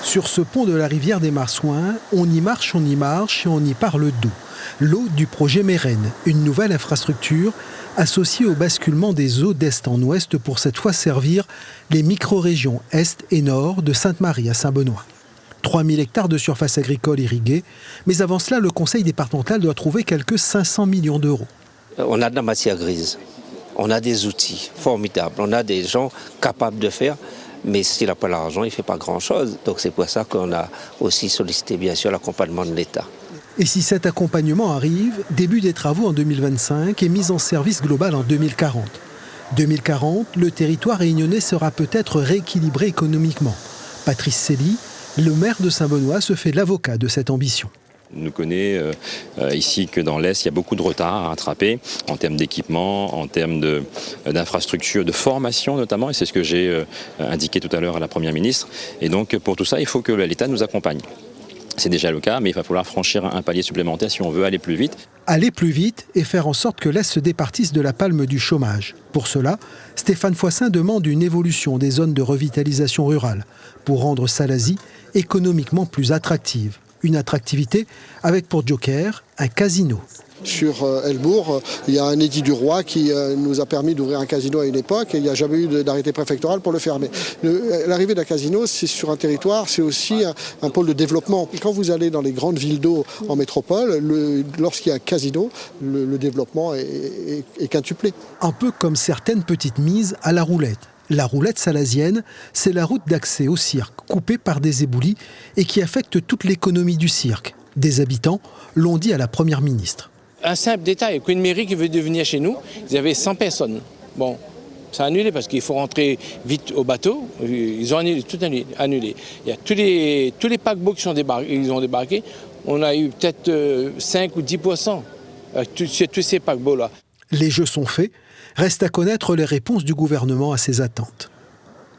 Sur ce pont de la rivière des Marsouins, on y marche et on y parle d'eau. L'eau du projet Mérène, une nouvelle infrastructure associée au basculement des eaux d'est en ouest pour cette fois servir les micro-régions est et nord de Sainte-Marie à Saint-Benoît. 3000 hectares de surface agricole irriguée, mais avant cela, le conseil départemental doit trouver quelques 500 millions d'euros. On a de la matière grise, on a des outils formidables, on a des gens capables de faire. Mais s'il n'a pas l'argent, il ne fait pas grand-chose. Donc c'est pour ça qu'on a aussi sollicité bien sûr l'accompagnement de l'État. Et si cet accompagnement arrive, début des travaux en 2025 et mise en service global en 2040. 2040, le territoire réunionnais sera peut-être rééquilibré économiquement. Patrice Célie, le maire de Saint-Benoît, se fait l'avocat de cette ambition. On nous connaît ici que dans l'Est, il y a beaucoup de retard à rattraper en termes d'équipement, en termes d'infrastructures, de formation notamment, et c'est ce que j'ai indiqué tout à l'heure à la Première ministre. Et donc pour tout ça, il faut que l'État nous accompagne. C'est déjà le cas, mais il va falloir franchir un palier supplémentaire si on veut aller plus vite. Aller plus vite et faire en sorte que l'Est se départisse de la palme du chômage. Pour cela, Stéphane Foissin demande une évolution des zones de revitalisation rurale pour rendre Salazie économiquement plus attractive. Une attractivité avec pour joker un casino. Sur Helbourg, il y a un édit du roi qui nous a permis d'ouvrir un casino à une époque et il n'y a jamais eu d'arrêté préfectoral pour le fermer. L'arrivée d'un casino, c'est sur un territoire, c'est aussi un pôle de développement. Et quand vous allez dans les grandes villes d'eau en métropole, lorsqu'il y a un casino, le développement est quintuplé. Un peu comme certaines petites mises à la roulette. La roulette salazienne, c'est la route d'accès au cirque, coupée par des éboulis et qui affecte toute l'économie du cirque. Des habitants l'ont dit à la Première ministre. Un simple détail, qu'une mairie qui veut devenir chez nous, ils avaient 100 personnes. Bon, ça a annulé parce qu'il faut rentrer vite au bateau. Ils ont annulé, tout annulé. Il y a tous les paquebots qui ils ont débarqué. On a eu peut-être 5 ou 10% sur tous ces paquebots-là. Les jeux sont faits. Reste à connaître les réponses du gouvernement à ces attentes.